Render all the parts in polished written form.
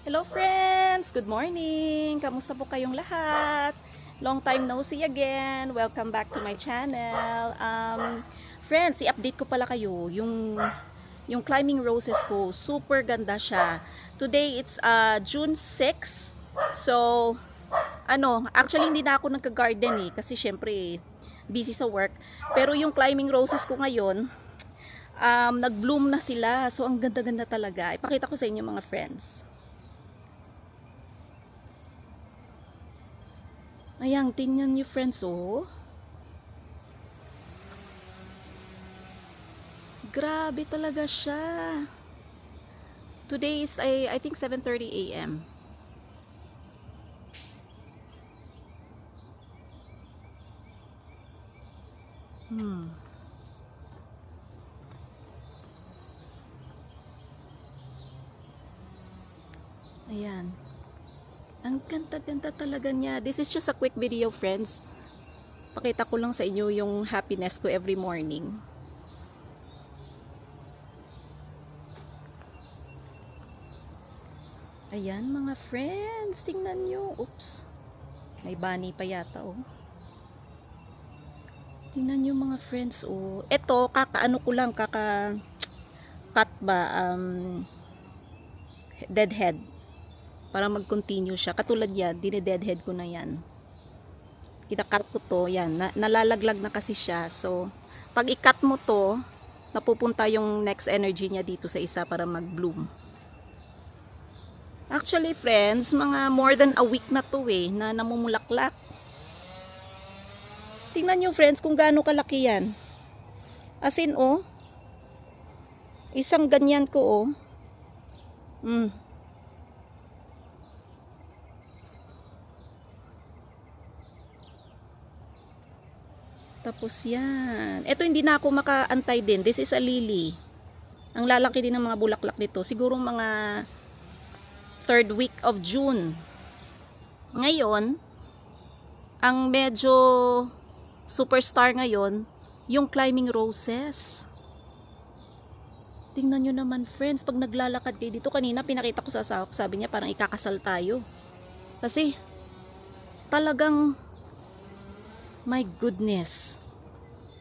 Hello friends! Good morning! Kamusta po kayong lahat? Long time no see again. Welcome back to my channel. Friends, i-update ko pala kayo yung climbing roses ko. Super ganda siya. Today it's June 6. So, actually hindi na ako nagka-garden kasi syempre busy sa work. Pero yung climbing roses ko ngayon, nag-bloom na sila. So, ang ganda-ganda talaga. Ipakita ko sa inyo mga friends. Ayan, tingnan niyo friends, oh. Grabe talaga siya. Today is I think 7:30 AM. Ayan. Ang ganda-ganda talaga niya. This is just a quick video, friends. Pakita ko lang sa inyo yung happiness ko every morning. Ayan mga friends, tingnan nyo. Oops. May bunny pa yata, oh. Tingnan nyo mga friends, oh. Ito, kaka-ano ko lang, kaka-cut ba, deadhead. Para mag-continue siya. Katulad yan, dine-deadhead ko na yan. Kina-cut ko to, yan. Nalalaglag na kasi siya. So, pag i-cut mo to, napupunta yung next energy niya dito sa isa para mag-bloom. Actually, friends, mga more than a week na to na namumulaklak. Tingnan nyo, friends, kung gaano kalaki yan. As in, oh. Isang ganyan ko, oh. Tapos yan. Ito hindi na ako makaantay din. This is a lily. Ang lalaki din ng mga bulaklak nito. Siguro mga 3rd week of June. Ngayon, ang medyo superstar ngayon, yung climbing roses. Tingnan nyo naman friends, pag naglalakad kayo dito, kanina pinakita ko sa asawa, sabi niya parang ikakasal tayo. Kasi, talagang my goodness.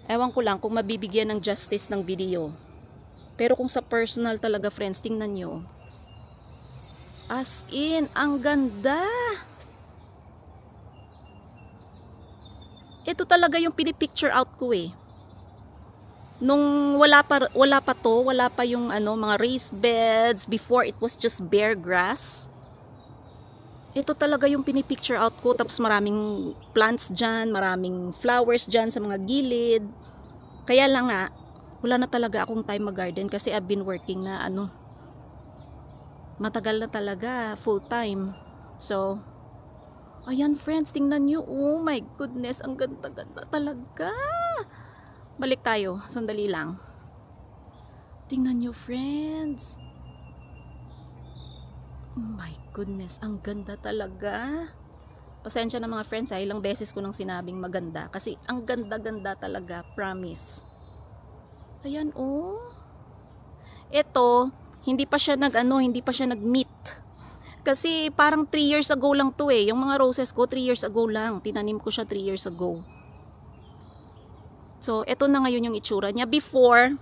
Ewan ko lang kung mabibigyan ng justice ng video. Pero kung sa personal talaga friends, tingnan nyo. As in, ang ganda. Ito talaga yung pinipicture out ko Nung wala pa yung mga raised beds, before it was just bare grass. Ito talaga yung pinipicture out ko. Tapos maraming plants dyan, maraming flowers dyan sa mga gilid. Kaya lang nga, wala na talaga akong time mag-garden kasi I've been working na matagal na talaga, full time. So, ayan friends, tingnan nyo. Oh my goodness, ang ganda-ganda talaga. Balik tayo, sandali lang. Tingnan nyo friends. Oh my goodness, ang ganda talaga. Pasensya na mga friends ilang beses ko nang sinabing maganda. Kasi ang ganda-ganda talaga, promise. Ayan oh. Ito, hindi pa siya nag-meet. Kasi parang 3 years ago lang to Yung mga roses ko, 3 years ago lang. Tinanim ko siya 3 years ago. So, ito na ngayon yung itsura niya. Before,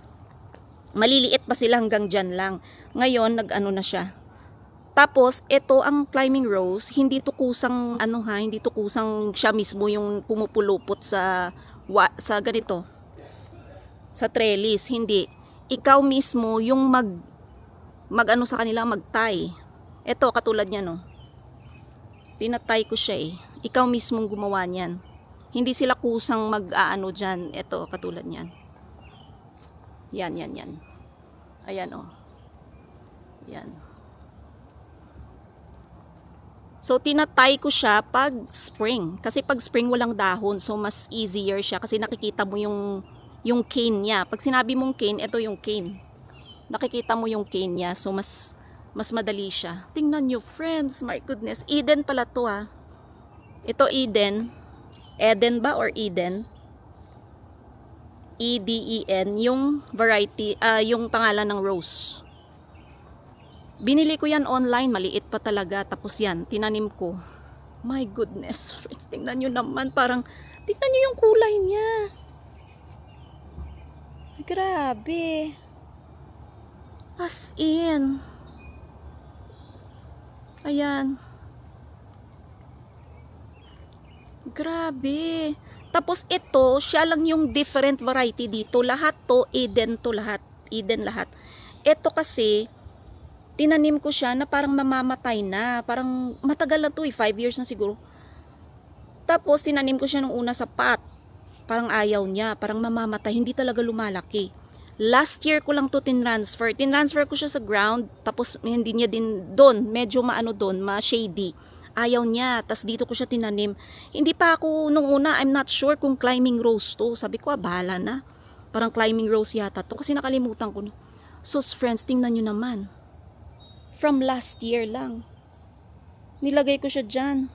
maliliit pa sila hanggang dyan lang. Ngayon, nag-ano na siya. Tapos, ito ang climbing rose, hindi to kusang hindi to kusang siya mismo yung pumupulupot sa ganito. Sa trellis, hindi. Ikaw mismo yung mag sa kanila, mag-tie. Ito katulad niyan Tinatay ko siya Ikaw mismo gumawa niyan. Hindi sila kusang diyan. Ito katulad niyan. Yan. Ayan Yan. So, tinatay ko siya pag spring. Kasi pag spring walang dahon. So, mas easier siya. Kasi nakikita mo yung cane niya. Pag sinabi mong cane, ito yung cane. Nakikita mo yung cane niya. So, mas madali siya. Tingnan nyo, friends. My goodness. Eden pala to Ito Eden. Eden ba or Eden? E-D-E-N. Yung variety, yung pangalan ng rose. Binili ko yan online, maliit pa talaga. Tapos yan, tinanim ko. My goodness, friends, tingnan nyo naman, parang, tingnan nyo yung kulay niya. Grabe. As in. Ayan. Grabe. Tapos ito, siya lang yung different variety dito. Lahat to, Eden to lahat. Eden lahat. Ito kasi, tinanim ko siya na parang mamamatay na. Parang matagal na to 5 years na siguro. Tapos tinanim ko siya nung una sa pot. Parang ayaw niya, parang mamamatay, hindi talaga lumalaki. Last year ko lang to tinransfer. Tinransfer ko siya sa ground, tapos hindi niya din doon, medyo maano doon, ma-shady. Ayaw niya, tas dito ko siya tinanim. Hindi pa ako, nung una, I'm not sure kung climbing rose to. Sabi ko, bahala na. Parang climbing rose yata to, kasi nakalimutan ko. Sus friends, tingnan nyo naman. From last year lang. Nilagay ko siya dyan.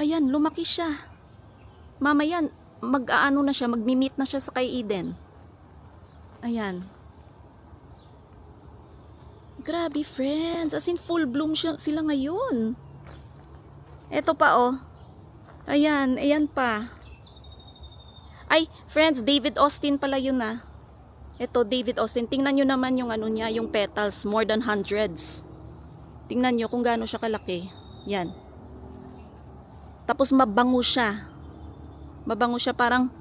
Ayan, lumaki siya. Mamaya, mag-aano na siya, mag-meet na siya sa kay Eden. Ayan. Grabe friends, as in full bloom sila ngayon. Eto pa oh. Ayan, ayan pa. Ay, friends, David Austin pala yun ah. Eto, David Austin. Tingnan nyo naman yung ano niya, yung petals, more than hundreds. Tingnan nyo kung gaano siya kalaki. Yan. Tapos mabango siya. Mabango siya, parang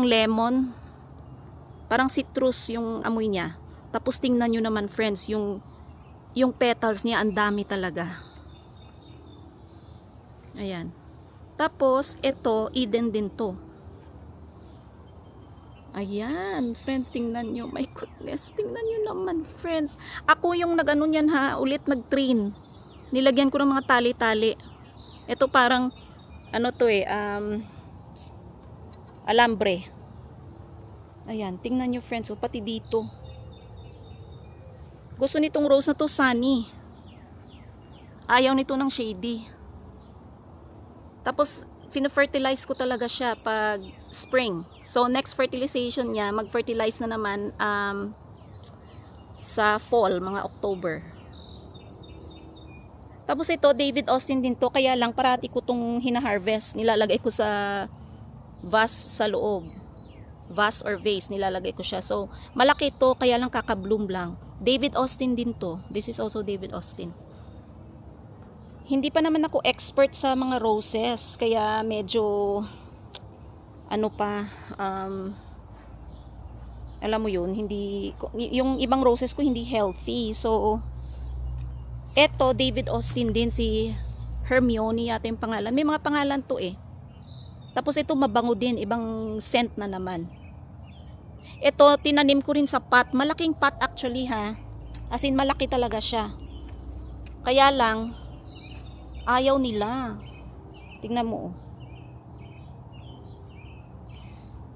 lemon. Parang citrus yung amoy niya. Tapos tingnan nyo naman friends, yung petals niya, ang dami talaga. Ayan. Tapos, ito, Eden din to. Ayan, friends, tingnan nyo. My goodness, tingnan nyo naman, friends. Ako yung nag-ano niyan ha, ulit nag-train. Nilagyan ko ng mga tali-tali. Ito parang, ano to alambre. Ayan, tingnan nyo friends, oh, pati dito. Gusto nitong rose na to sunny. Ayaw nito ng shady. Tapos, fina-fertilize ko talaga siya pag spring. So, next fertilization niya, mag-fertilize na naman sa fall, mga October. Tapos ito, David Austin din to, kaya lang parati ko tong hina-harvest. Nilalagay ko sa vase sa loob. Vase or vase, nilalagay ko siya. So, malaki to, kaya lang kaka-bloom lang. David Austin din to. This is also David Austin. Hindi pa naman ako expert sa mga roses, kaya medyo ano pa, alam mo yun, hindi, yung ibang roses ko hindi healthy. So, eto, David Austin din, si Hermione yata yung pangalan. May mga pangalan to eh. Tapos ito mabango din, ibang scent na naman. Ito, tinanim ko rin sa pot. Malaking pot actually ha. As in, malaki talaga siya. Kaya lang, ayaw nila. Tingnan mo.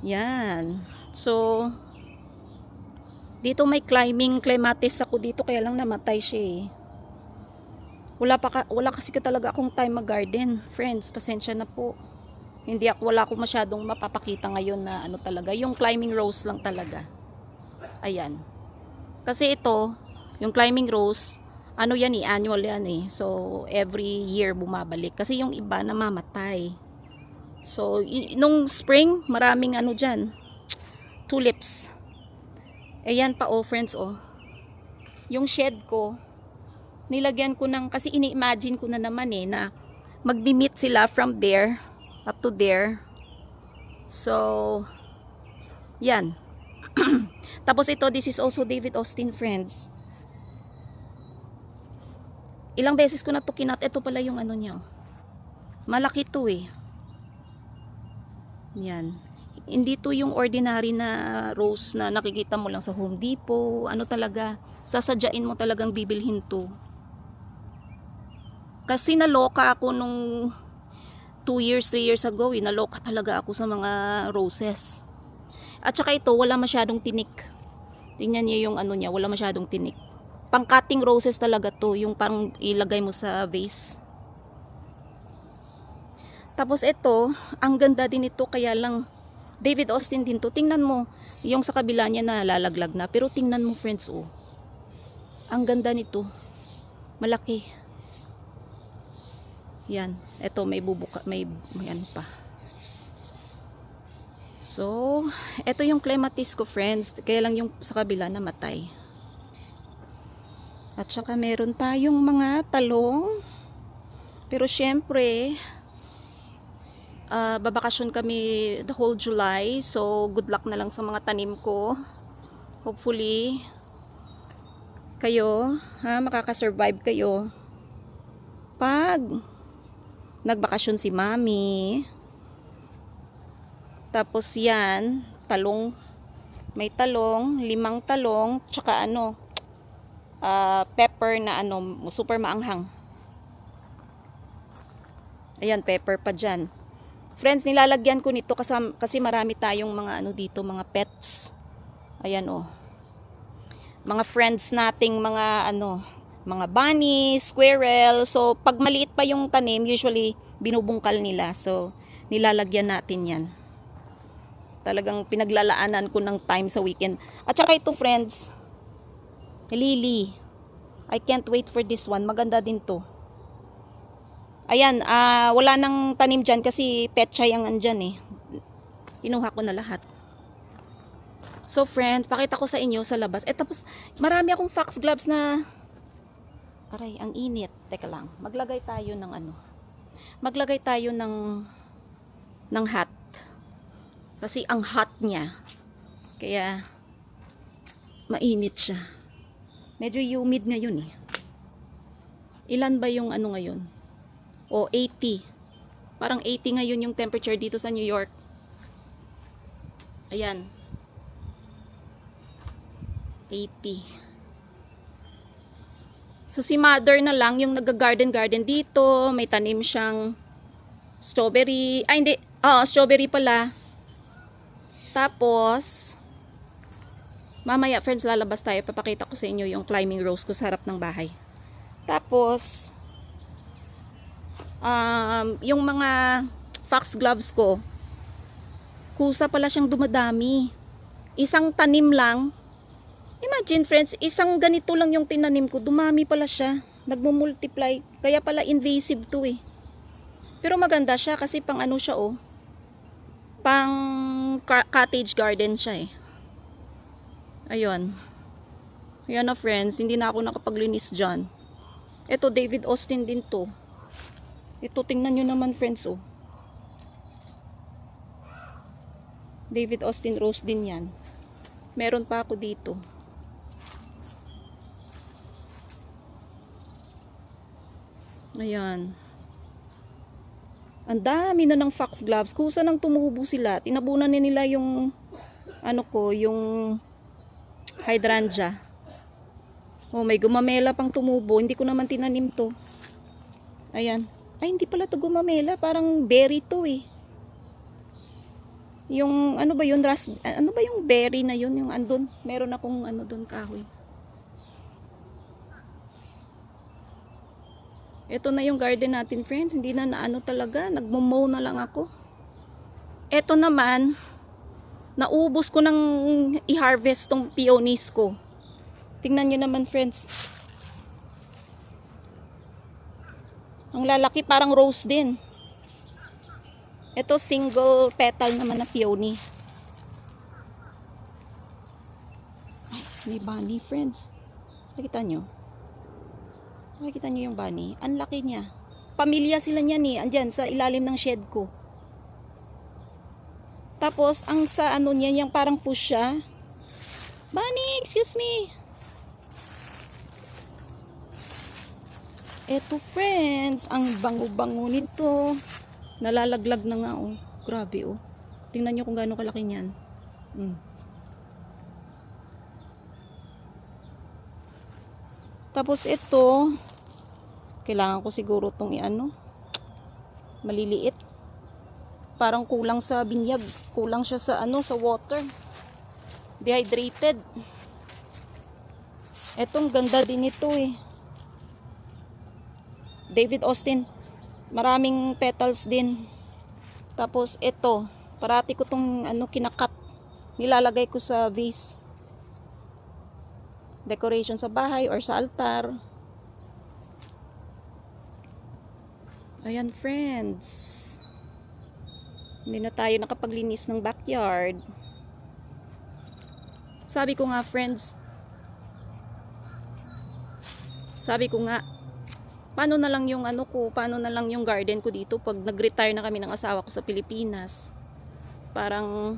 Yan. So, dito may clematis ako dito, kaya lang namatay siya eh. Wala kasi talaga akong time mag-garden. Friends, pasensya na po. Wala ako masyadong mapapakita ngayon na ano talaga. Yung climbing rose lang talaga. Ayan. Kasi ito, yung climbing rose, ano yan eh, annual yan eh. So, every year bumabalik. Kasi yung iba namamatay. So, nung spring, maraming ano dyan. Tulips. Ayan pa oh, friends oh. Yung shed ko, nilagyan ko ng, kasi ini-imagine ko na naman eh, na magbi-meet sila from there up to there. So, yan. Tapos ito, this is also David Austin, friends. Ilang beses ko na to kinat. Ito pala yung ano niya. Malaki to eh. Yan. Hindi to yung ordinary na rose na nakikita mo lang sa Home Depot. Ano talaga, sasadyain mo talagang bibilhin to. Kasi naloka ako nung 2 years, 3 years ago, naloka talaga ako sa mga roses. At saka ito, wala masyadong tinik. Tingnan niyo yung ano niya, wala masyadong tinik. Pang-cutting roses talaga to, yung parang ilagay mo sa vase. Tapos ito, ang ganda din ito, kaya lang David Austin din to. Tingnan mo, yung sa kabila niya na lalaglag na. Pero tingnan mo friends, oh. Ang ganda nito. Malaki. Yan. Ito, may bubuka, may ano pa. So, ito yung clematis ko friends. Kaya lang yung sa kabila namatay. At saka meron tayong mga talong. Pero syempre, babakasyon kami the whole July. So, good luck na lang sa mga tanim ko. Hopefully, kayo, makakasurvive kayo. Pag nagbakasyon si Mami. Tapos yan, talong. May talong, 5 talong, tsaka pepper na super maanghang. Ayan, pepper pa dyan. Friends, nilalagyan ko nito kasi marami tayong mga dito, mga pets. Ayan oh. Mga friends nating mga mga bunny, squirrel. So, pag maliit pa yung tanim, usually binubungkal nila. So, nilalagyan natin yan. Talagang pinaglalaanan ko ng time sa weekend. At saka ito friends, lily. I can't wait for this one. Maganda din to. Ayan, wala nang tanim dyan kasi petchay ang andyan eh. Inuha ko na lahat. So friends, pakita ko sa inyo sa labas. Tapos, marami akong foxgloves na... Aray, ang init. Teka lang, maglagay tayo ng Maglagay tayo ng hat. Kasi ang hot niya. Kaya, mainit siya. Medyo humid ngayon eh. Ilan ba yung ngayon? O 80. Parang 80 ngayon yung temperature dito sa New York. Ayan. 80. So si mother na lang yung nag-garden dito. May tanim siyang strawberry. Ay hindi. Strawberry pala. Tapos mamaya friends lalabas tayo. Papakita ko sa inyo yung climbing rose ko sa harap ng bahay. Tapos yung mga foxgloves ko, kusa pala siyang dumadami. Isang tanim lang. Imagine friends, isang ganito lang yung tinanim ko, dumami pala siya. Nagmo-multiply. Kaya pala invasive to eh. Pero maganda siya kasi pang siya oh. Pang cottage garden siya eh. Ayun. Ayan na friends, hindi na ako nakapaglinis dyan. Ito David Austin din to. Ito, tingnan nyo naman friends oh. David Austin Rose din yan. Meron pa ako dito. Ayan. Ang dami na ng foxgloves. Kusa nang tumubo sila. Tinabunan nila yung yung hydrangea. Oh, may gumamela pang tumubo. Hindi ko naman tinanim to. Ayan. Ay, hindi pala to gumamela. Parang berry to eh. Yung, ano ba yun? Ano ba yung berry na yun? Yung andun. Meron akong doon kahoy. Ito na yung garden natin, friends. Hindi na talaga. Nagmo-mow na lang ako. Ito naman, naubos ko ng i-harvest tong peonies ko. Tingnan nyo naman, friends. Ang lalaki, parang rose din. Ito, single petal naman na peony. Ay, may bunny, friends. Nakita nyo? Nakikita nyo yung bunny? Ang laki niya. Pamilya sila niyan eh. Andyan, sa ilalim ng shed ko. Tapos, ang sa niya, yung parang fuchsia. Bunny, excuse me. Eto friends, ang bango-bango nito. Nalalaglag na nga oh. Grabe oh. Tingnan nyo kung gaano kalaki niyan. Tapos ito, kailangan ko siguro itong maliliit. Parang kulang sa binyag. Kulang siya sa sa water. Dehydrated. Etong ganda din ito eh. David Austin, maraming petals din. Tapos ito, Parati ko tong ano kinakat. Nilalagay ko sa vase. Decoration sa bahay or sa altar. Ayan friends. Hindi na tayo nakapaglinis ng backyard. Sabi ko nga friends. Sabi ko nga, paano na lang yung ano ko, paano na lang yung garden ko dito pag nag-retire na kami ng asawa ko sa Pilipinas. Parang,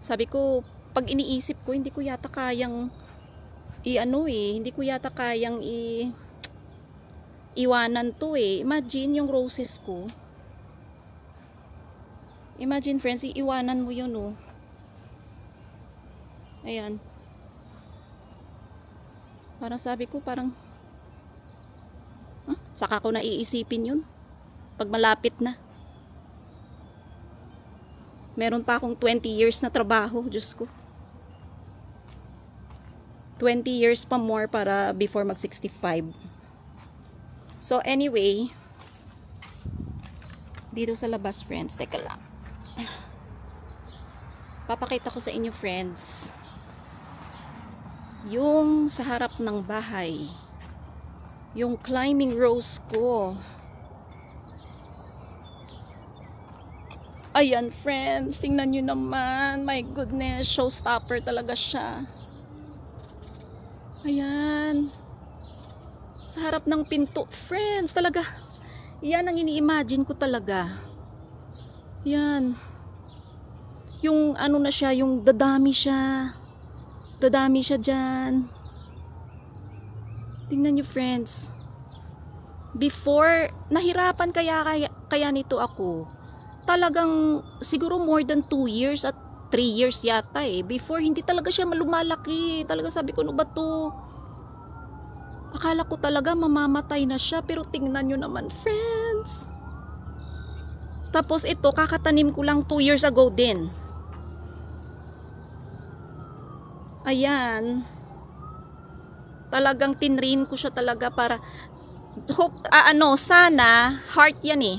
sabi ko, pag iniisip ko, hindi ko yata kayang hindi ko yata kayang iwanan to eh. Imagine yung roses ko. Imagine friends, iiwanan mo yun oh. Ayan. Parang sabi ko, saka ko na iisipin yun pag malapit na. Meron pa akong 20 years na trabaho, Diyos ko. 20 years pa more para before mag 65. So anyway, dito sa labas friends, teka lang. Papakita ko sa inyo friends yung sa harap ng bahay. Yung climbing rose ko. Ayan friends, tingnan nyo naman. My goodness, showstopper talaga siya. Ayan. Sa harap ng pinto, friends, talaga. Yan ang ini-imagine ko talaga. Yan. Yung ano na siya, yung dadami siya. Dadami siya dyan. Tingnan nyo friends. Before, nahirapan kaya nito ako. Talagang siguro more than 2 years at 3 years yata eh. Before, hindi talaga siya lumalaki. Talaga sabi ko, ano ba to? Akala ko talaga mamamatay na siya. Pero tingnan nyo naman friends. Tapos ito, kakatanim ko lang 2 years ago din. Ayan. Talagang tinrain ko siya talaga para sana heart yan eh.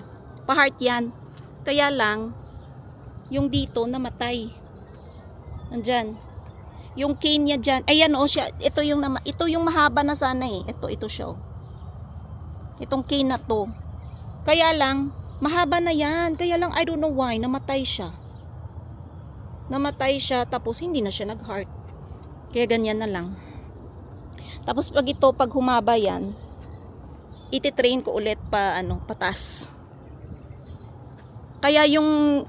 Pa-heart yan. Kaya lang yung dito namatay. Nandyan. Yung cane niya dyan. Ayan o siya. Ito yung mahaba na sana eh. Ito siya oh. Itong cane na to. Kaya lang mahaba na yan. Kaya lang I don't know why namatay siya. Namatay siya tapos hindi na siya nag-heart. Kaya ganyan na lang. Tapos pag humaba yan, ititrain ko ulit patas. Kaya yung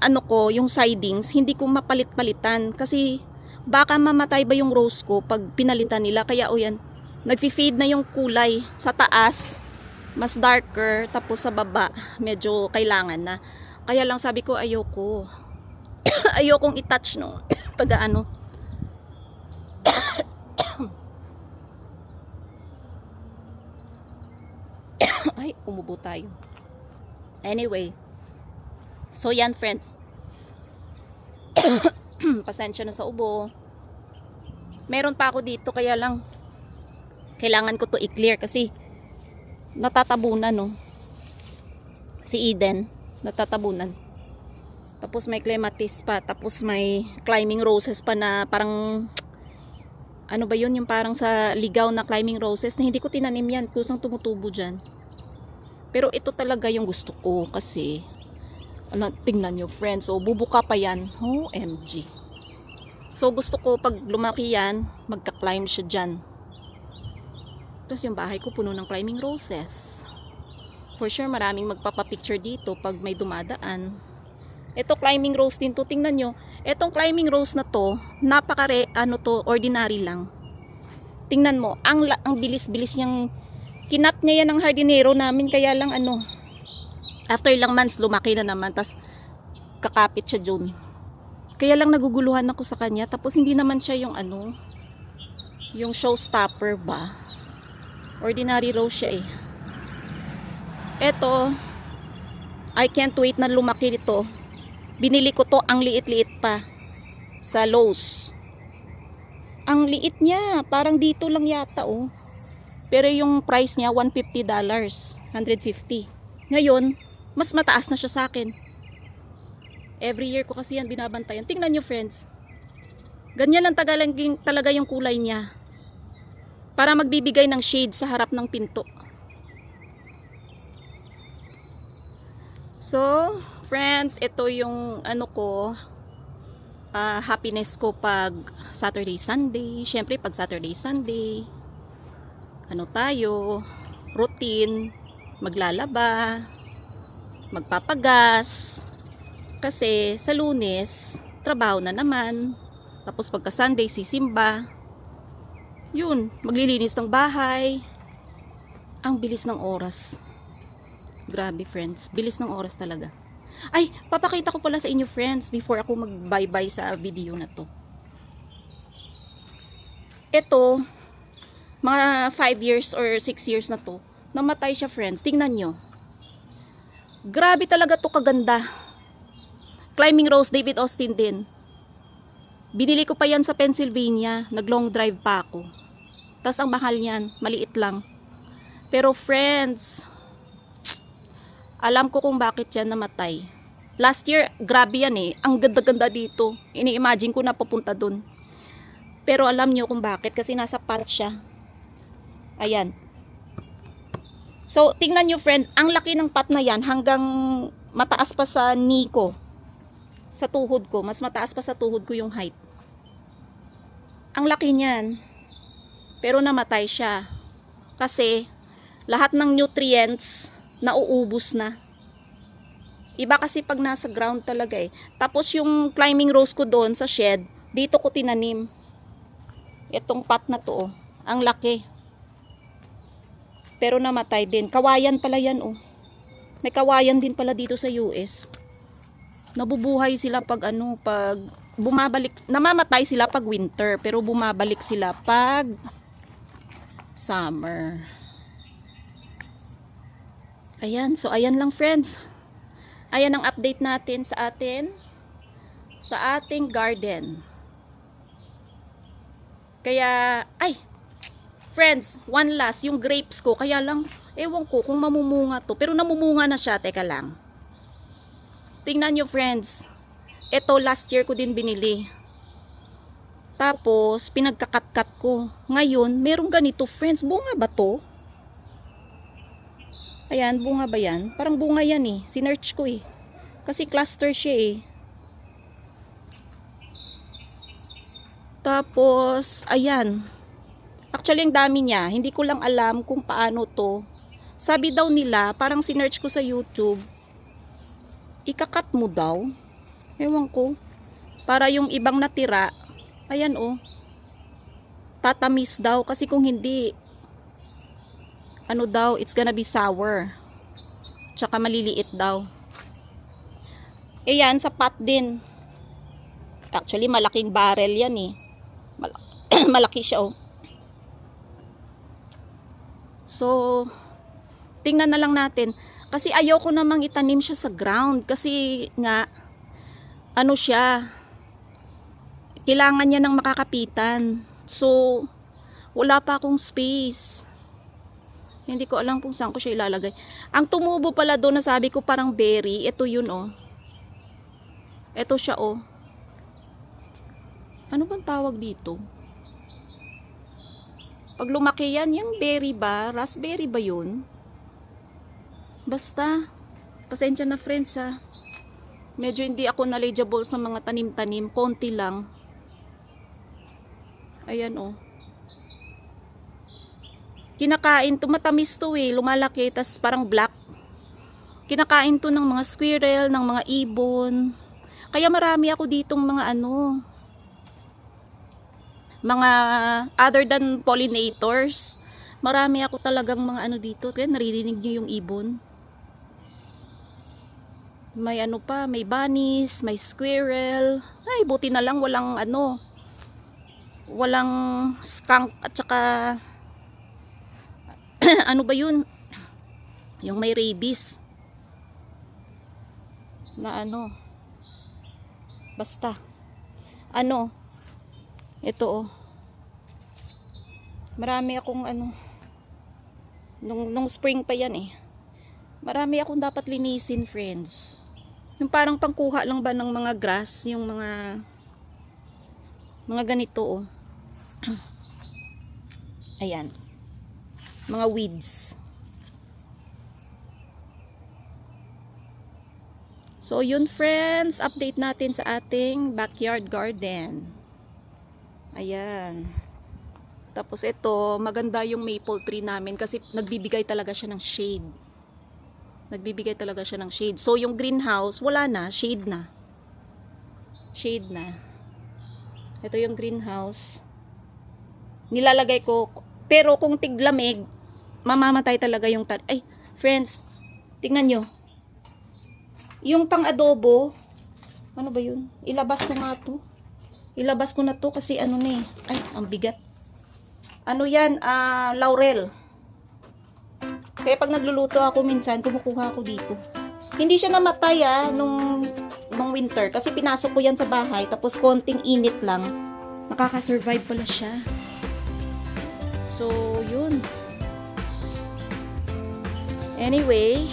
yung sidings, hindi ko mapalit-palitan kasi baka mamatay ba yung rose ko pag pinalitan nila. Kaya yan, nagfi-fade na yung kulay sa taas, mas darker, tapos sa baba, medyo kailangan na. Kaya lang sabi ko ayoko. Ayokong i-touch no. Ay, umubo tayo. Anyway. So yan friends. Pasensya na sa ubo. Meron pa ako dito kaya lang kailangan ko to i-clear kasi natatabunan no. Si Eden, natatabunan. Tapos may clematis pa, tapos may climbing roses pa na parang ano ba yun, yung parang sa ligaw na climbing roses na hindi ko tinanim yan, kusang tumutubo dyan. Pero ito talaga yung gusto ko kasi tingnan nyo friends, so bubuka pa yan. OMG. So gusto ko pag lumaki yan, magka-climb siya dyan. Tapos yung bahay ko puno ng climbing roses. For sure maraming magpapapicture dito pag may dumadaan. Ito climbing rose din to, tingnan nyo. Etong climbing rose na to, ordinary lang. Tingnan mo, ang bilis-bilis niyang kinat niya yan ng hardinero namin, kaya lang after ilang months lumaki na naman, tas kakapit siya dun. Kaya lang naguguluhan ako sa kanya, tapos hindi naman siya yung yung showstopper ba. Ordinary rose siya eh. Eto, I can't wait na lumaki nito. Binili ko to, ang liit-liit pa sa Lowe's. Ang liit niya, parang dito lang yata oh. Pero yung price niya $150, 150. Ngayon, mas mataas na siya sa akin. Every year ko kasi yan binabantayan. Tingnan nyo friends. Ganyan lang talaga yung kulay niya. Para magbibigay ng shade sa harap ng pinto. So, friends, ito yung ano ko, happiness ko pag Saturday, Sunday. Syempre, pag Saturday, Sunday, ano tayo, routine, maglalaba, magpapagas. Kasi sa Lunes, trabaho na naman. Tapos pagka Sunday, sisimba. Yun, maglilinis ng bahay. Ang bilis ng oras. Grabe friends, bilis ng oras talaga. Ay, papakita ko pala sa inyo friends before ako mag-bye-bye sa video na to. Ito, mga 5 years or 6 years na to, namatay siya friends. Tingnan nyo. Grabe talaga to kaganda. Climbing Rose, David Austin din. Binili ko pa yan sa Pennsylvania. Nag-long drive pa ako. Tapos ang mahal niyan, maliit lang. Pero friends, alam ko kung bakit yan namatay. Last year, grabe yan eh. Ang ganda-ganda dito. Ini-imagine ko na papunta dun. Pero alam nyo kung bakit. Kasi nasa pot siya. Ayan. So, tingnan nyo friends. Ang laki ng pot na yan hanggang mataas pa sa knee ko. Sa tuhod ko. Mas mataas pa sa tuhod ko yung height. Ang laki niyan. Pero namatay siya. Kasi lahat ng nutrients nauubos na. Iba kasi pag nasa ground talaga eh. Tapos yung climbing rose ko doon sa shed, dito ko tinanim. Itong pot na to oh. Ang laki. Pero namatay din. Kawayan pala yan oh. May kawayan din pala dito sa US. Nabubuhay sila pag ano, pag bumabalik, namamatay sila pag winter, pero bumabalik sila pag summer. Ayan, so ayan lang friends. Ayan ang update natin sa ating garden. Kaya, ay, friends, one last, yung grapes ko, kaya lang, ewan ko kung mamumunga to, pero namumunga na siya, teka lang. Tingnan nyo friends, ito last year ko din binili. Tapos, pinagkakat-kat ko. Ngayon, merong ganito friends, bunga ba to? Ayan, bunga ba yan? Parang bunga yan eh, sinearch ko eh. Kasi cluster siya eh. Tapos, ayan. Actually, ang dami niya. Hindi ko lang alam kung paano to. Sabi daw nila, parang sinearch ko sa YouTube, ikakat mo daw. Ewan ko. Para yung ibang natira, ayan oh, tatamis daw. Kasi kung hindi, ano daw, it's gonna be sour. Tsaka maliliit daw. E yan, sa pot din. Actually, malaking barrel yan eh. Malaki siya oh. So, tingnan na lang natin. Kasi ayaw ko namang itanim siya sa ground. Kasi nga, ano siya, kailangan niya ng makakapitan. So, wala pa akong space. Hindi ko alam kung saan ko siya ilalagay. Ang tumubo pala doon na sabi ko parang berry, ito yun oh. Ito siya oh. Ano bang tawag dito? Pag lumaki yan, yung berry ba? Raspberry ba yun? Basta, pasensya na friends ha. Medyo hindi ako knowledgeable sa mga tanim-tanim. Konti lang. Ayan oh. Kinakain to, matamis to eh. Lumalaki, tas parang black. Kinakain to ng mga squirrel, ng mga ibon. Kaya marami ako ditong mga ano, mga other than pollinators. Marami ako talagang mga ano dito. Kaya naririnig nyo yung ibon. May ano pa, may bunnies, may squirrel. Ay, buti na lang walang ano, walang skunk at saka ano ba yun? Yung may rabies. Na ano. Basta. Ano. Ito oh. Marami akong ano. Nung spring pa yan eh. Marami akong dapat linisin friends. Yung parang pangkuha lang ba ng mga grass, yung mga ganito oh. Ayan. Mga weeds. So yun friends, update natin sa ating backyard garden. Ayan. Tapos ito, maganda yung maple tree namin kasi nagbibigay talaga siya ng shade. Nagbibigay talaga siya ng shade. So yung greenhouse, wala na, shade na. Shade na. Ito yung greenhouse. Nilalagay ko, pero kung tiglamig, mamamatay talaga yung ay, friends, tingnan nyo. Yung pang-adobo, ano ba yun? Ilabas ko nga to. Ilabas ko na to kasi ano na eh. Ay, ang bigat. Ano yan? Laurel. Kaya pag nagluluto ako minsan, kumukuha ako dito. Hindi siya namatay nung winter. Kasi pinasok ko yan sa bahay. Tapos konting init lang. Nakaka-survive pala siya. So, yun. Anyway,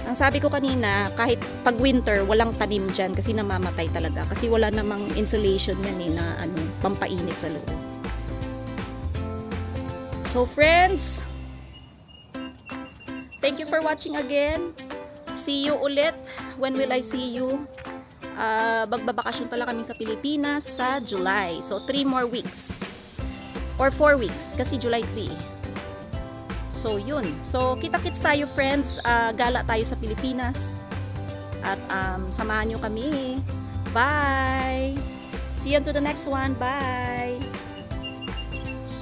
ang sabi ko kanina, kahit pag winter, walang tanim dyan kasi namamatay talaga. Kasi wala namang insulation yan na pampainit sa loob. So friends, thank you for watching again. See you ulit. When will I see you? Magbabakasyon pala kami sa Pilipinas sa July. So 3 more weeks. Or 4 weeks kasi July 3. So, yun. So, kita-kits tayo, friends. Gala tayo sa Pilipinas. At, samahan nyo kami. Bye! See you to the next one. Bye!